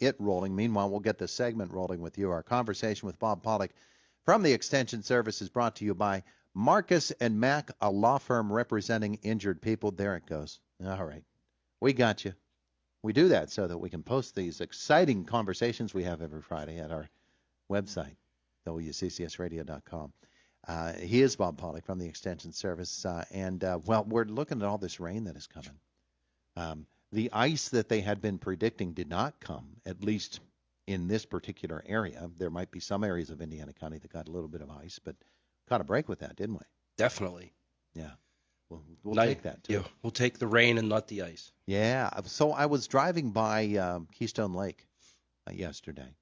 it rolling. Meanwhile, we'll get this segment rolling with you. Our conversation with Bob Pollock from the Extension Service is brought to you by Marcus and Mack, a law firm representing injured people. There it goes. All right. We got you. We do that so that we can post these exciting conversations we have every Friday at our website, wccsradio.com. He is Bob Pollock from the Extension Service, well, we're looking at all this rain that is coming. The ice that they had been predicting did not come, at least in this particular area. There might be some areas of Indiana County that got a little bit of ice, but caught a break with that, didn't we? Definitely. Yeah. We'll take that, too. Yeah, we'll take the rain and not the ice. Yeah. So I was driving by Keystone Lake yesterday,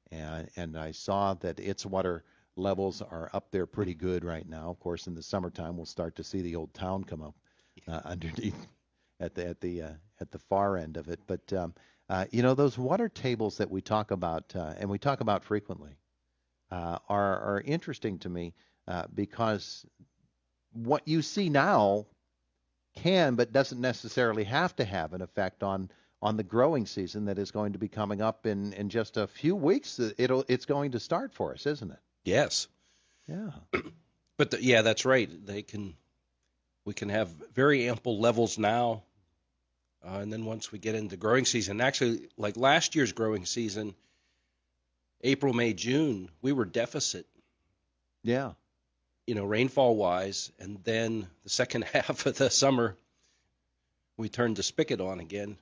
and I saw that its water levels are up there pretty good right now. Of course, in the summertime, we'll start to see the old town come up underneath at the far end of it. But those water tables that we talk about and we talk about frequently are interesting to me because what you see now can but doesn't necessarily have to have an effect on the growing season that is going to be coming up in just a few weeks. It's going to start for us, isn't it? Yes. Yeah. But that's right. We can have very ample levels now, and then once we get into growing season, actually, like last year's growing season, April, May, June, we were deficit. Yeah. Rainfall-wise, and then the second half of the summer, we turned the spigot on again.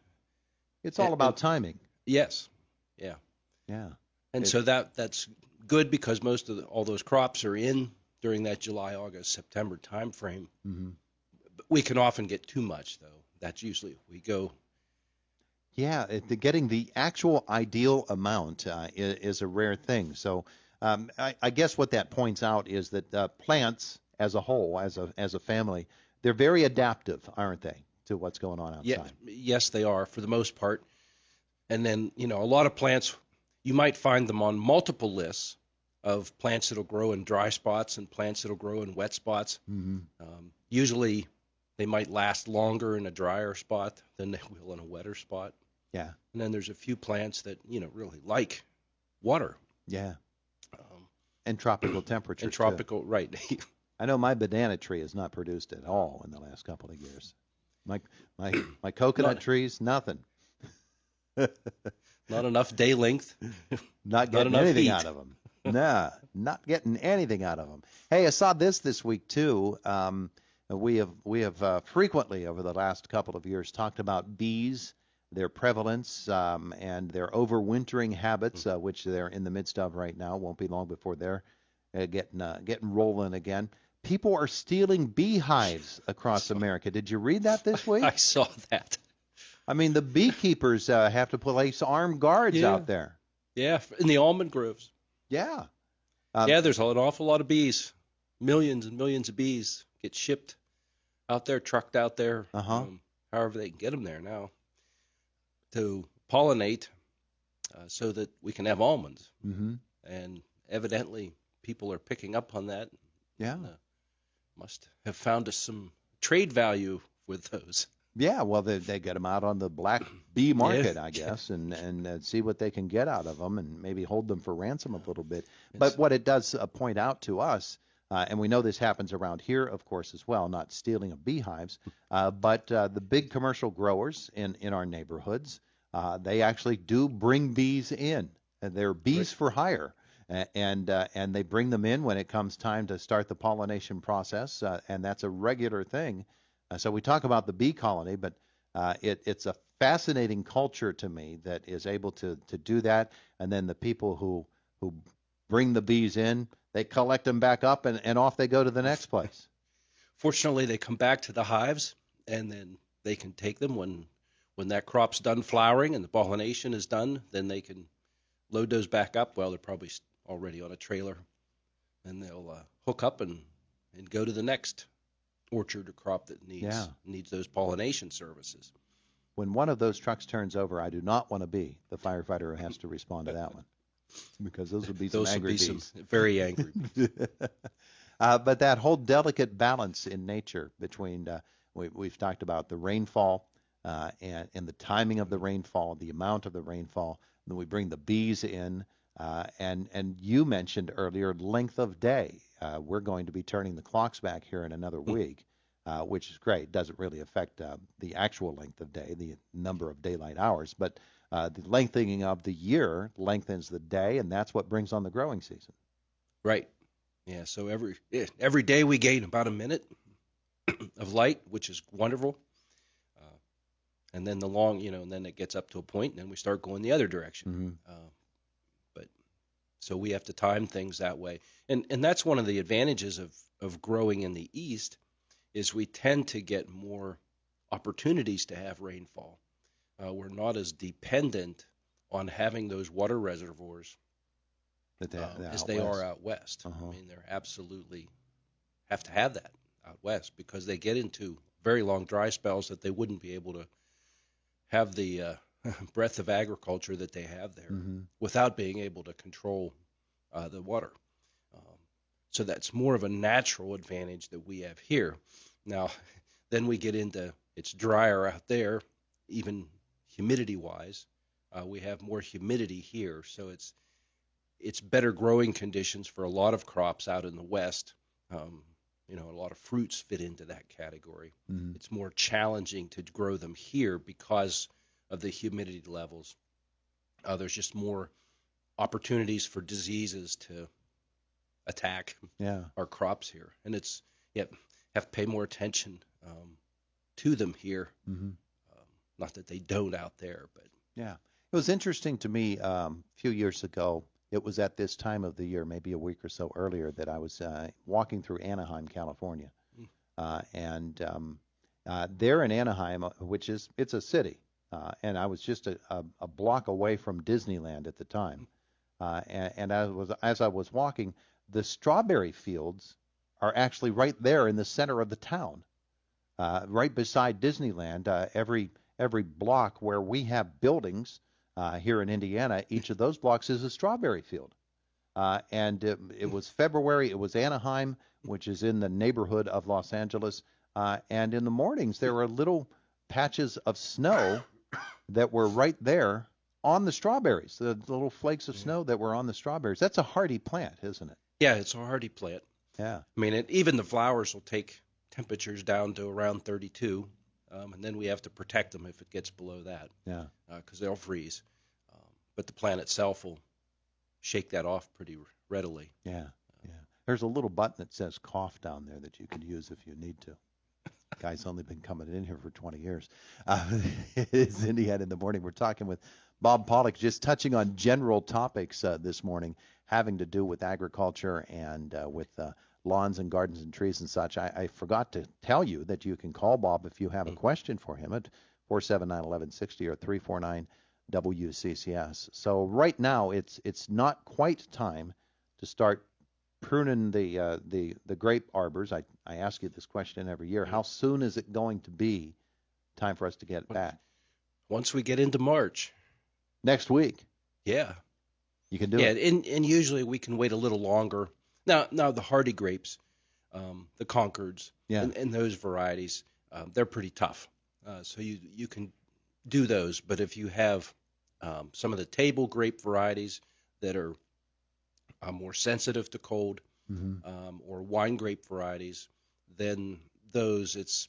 It's all about timing. Yes. Yeah. Yeah. And so that's good because most of all those crops are in during that July, August, September time frame. Mm-hmm. We can often get too much, though. That's usually we go. Yeah, getting the actual ideal amount is a rare thing. So I guess what that points out is that plants as a whole, as a family, they're very adaptive, aren't they, to what's going on outside? Yeah, yes, they are for the most part. And then, a lot of plants, you might find them on multiple lists of plants that'll grow in dry spots and plants that'll grow in wet spots. Mm-hmm. Usually they might last longer in a drier spot than they will in a wetter spot. Yeah. And then there's a few plants that, really like water. Yeah. And tropical temperatures. And tropical, too. Right. I know my banana tree has not produced at all in the last couple of years. My coconut trees, nothing. Not enough day length. Not getting anything out of them. Nah, not getting anything out of them. Hey, I saw this week too. We have frequently over the last couple of years talked about bees, their prevalence, and their overwintering habits, which they're in the midst of right now. Won't be long before they're getting rolling again. People are stealing beehives across America. Did you read that this week? I saw that. I mean, the beekeepers have to place armed guards out there. Yeah, in the almond groves. Yeah. There's an awful lot of bees. Millions and millions of bees get shipped out there, trucked out there, however they can get them there now, to pollinate so that we can have almonds. Mm-hmm. And evidently people are picking up on that. Yeah. And, must have found us some trade value with those. Yeah, well, they get them out on the black bee market, I guess, and see what they can get out of them and maybe hold them for ransom a little bit. Yes. But what it does point out to us, and we know this happens around here, of course, as well, not stealing of beehives, but the big commercial growers in our neighborhoods, they actually do bring bees in. And they're bees for hire. And they bring them in when it comes time to start the pollination process, and that's a regular thing. So we talk about the bee colony, but it's a fascinating culture to me that is able to do that. And then the people who bring the bees in, they collect them back up, and off they go to the next place. Fortunately, they come back to the hives, and then they can take them when that crop's done flowering and the pollination is done. Then they can load those back up. Well, they're probably already on a trailer, and they'll hook up and go to the next orchard or crop that needs those pollination services. When one of those trucks turns over, I do not want to be the firefighter who has to respond to that one, because those would be some angry bees. Some very angry bees. But that whole delicate balance in nature between we've talked about the rainfall and the timing of the rainfall, the amount of the rainfall, then we bring the bees in, and you mentioned earlier length of day. We're going to be turning the clocks back here in another week, which is great. Doesn't really affect the actual length of day, the number of daylight hours, but the lengthening of the year lengthens the day, and that's what brings on the growing season. Right. Yeah. So every day we gain about a minute of light, which is wonderful. And then and then it gets up to a point, and then we start going the other direction. But so we have to time things that way, and that's one of the advantages of growing in the east, is we tend to get more opportunities to have rainfall. We're not as dependent on having those water reservoirs as they are out west. I mean, they're absolutely have to have that out west, because they get into very long dry spells that they wouldn't be able to have the breadth of agriculture that they have there without being able to control the water. So that's more of a natural advantage that we have here. Now, then we get into it's drier out there, even humidity-wise. We have more humidity here, so it's better growing conditions for a lot of crops out in the west. A lot of fruits fit into that category. It's more challenging to grow them here because of the humidity levels. There's just more opportunities for diseases to attack our crops here, and have to pay more attention to them here. Not that they don't out there, but it was interesting to me a few years ago. It was at this time of the year, maybe a week or so earlier, that I was walking through Anaheim, California, and there in Anaheim, it's a city, and I was just a block away from Disneyland at the time, and as I was walking, the strawberry fields are actually right there in the center of the town, right beside Disneyland. Every block where we have buildings. Here in Indiana, each of those blocks is a strawberry field. And it was February. It was Anaheim, which is in the neighborhood of Los Angeles. And in the mornings, there were little patches of snow that were right there on the strawberries, the little flakes of snow that were on the strawberries. That's a hardy plant, isn't it? Yeah, it's a hardy plant. Yeah. I mean, even the flowers will take temperatures down to around 32. And then we have to protect them if it gets below that. Yeah. Because they'll freeze. But the plant itself will shake that off pretty readily. Yeah. There's a little button that says cough down there that you could use if you need to. Guy's only been coming in here for 20 years. It's Indiana in the Morning. We're talking with Bob Pollock, just touching on general topics this morning having to do with agriculture and with lawns and gardens and trees and such. I forgot to tell you that you can call Bob if you have a question for him at 479-1160 or 349-WCCS. So right now it's not quite time to start pruning the grape arbors. I ask you this question every year. How soon is it going to be time for us to get back? Once we get into March. Next week. Yeah. You can do it. Yeah, and usually we can wait a little longer. Now the hardy grapes, the Concords, and those varieties, they're pretty tough. So you can do those. But if you have some of the table grape varieties that are more sensitive to cold, or wine grape varieties, then those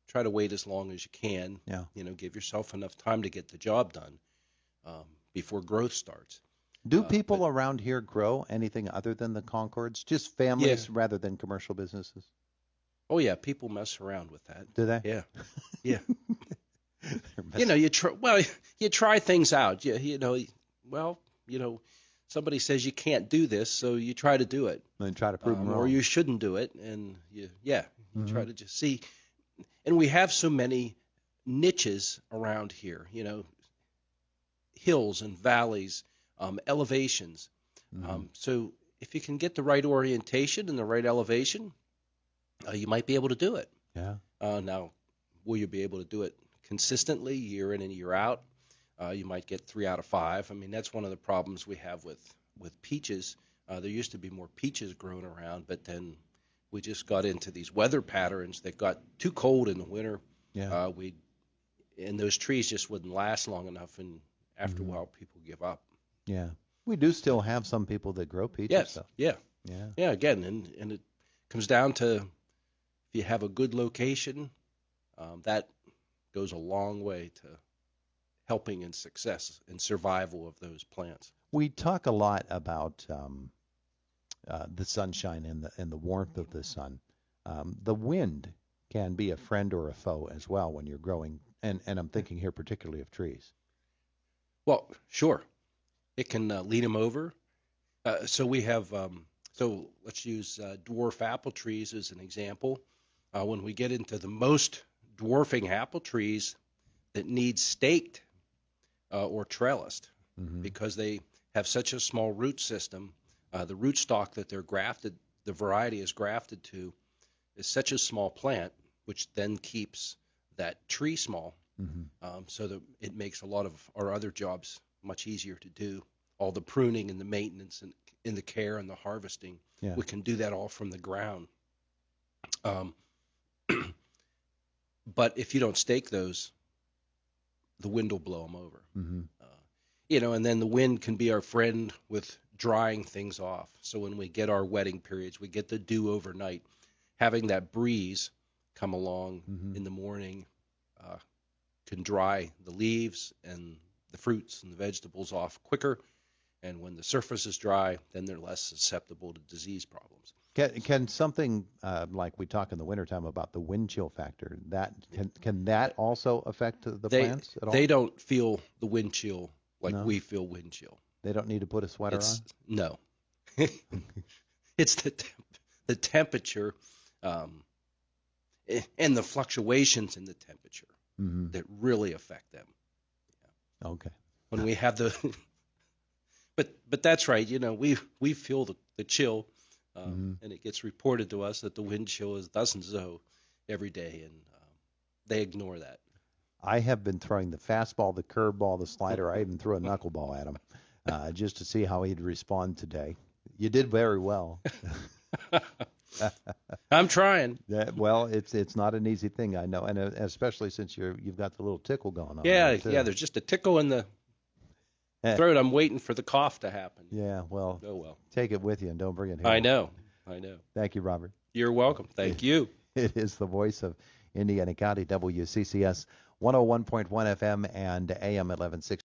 try to wait as long as you can. Yeah. Give yourself enough time to get the job done before growth starts. Do people around here grow anything other than the Concords? Just families rather than commercial businesses? Oh yeah, people mess around with that. Do they? Yeah. You try things out. Somebody says you can't do this, so you try to do it. And try to prove them wrong. Or you shouldn't do it, and you try to just see. And we have so many niches around here, hills and valleys, elevations. So if you can get the right orientation and the right elevation, you might be able to do it. Yeah. Now, will you be able to do it consistently year in and year out? You might get 3 out of 5. I mean, that's one of the problems we have with peaches. There used to be more peaches grown around, but then we just got into these weather patterns that got too cold in the winter. Yeah. And those trees just wouldn't last long enough after a while, people give up. Yeah. We do still have some people that grow peach and Yes. stuff. Yeah. Yeah. Yeah. Again, and it comes down to if you have a good location, that goes a long way to helping in success and survival of those plants. We talk a lot about the sunshine and the warmth of the sun. The wind can be a friend or a foe as well when you're growing, and I'm thinking here particularly of trees. Well, sure, it can lead them over. So we have, so let's use dwarf apple trees as an example. When we get into the most dwarfing apple trees that need staked or trellised, because they have such a small root system, the rootstock that they're grafted, the variety is grafted to, is such a small plant, which then keeps that tree small, so that it makes a lot of our other jobs much easier to do. All the pruning and the maintenance and in the care and the harvesting, we can do that all from the ground. But if you don't stake those, the wind will blow them over. And then the wind can be our friend with drying things off. So when we get our wetting periods, we get the dew overnight. Having that breeze come along in the morning can dry the leaves and the fruits and the vegetables off quicker. And when the surface is dry, then they're less susceptible to disease problems. Can something like we talk in the wintertime about the wind chill factor, that can that also affect the plants at all? They don't feel the wind chill like we feel wind chill. They don't need to put a sweater on? No. It's the temperature and the fluctuations in the temperature that really affect them. Yeah. Okay. When we have the but that's right. We feel the chill, and it gets reported to us that the wind chill is dozens every day, and they ignore that. I have been throwing the fastball, the curveball, the slider. I even threw a knuckleball at him just to see how he'd respond today. You did very well. I'm trying. Well, it's not an easy thing, I know, and especially since you've got the little tickle going on. Yeah. There's just a tickle in the throat. I'm waiting for the cough to happen. Yeah. Well. Oh well. Take it with you and don't bring it here. I know. Thank you, Robert. You're welcome. Thank you. It is the voice of Indiana County, WCCS 101.1 FM and AM 1160.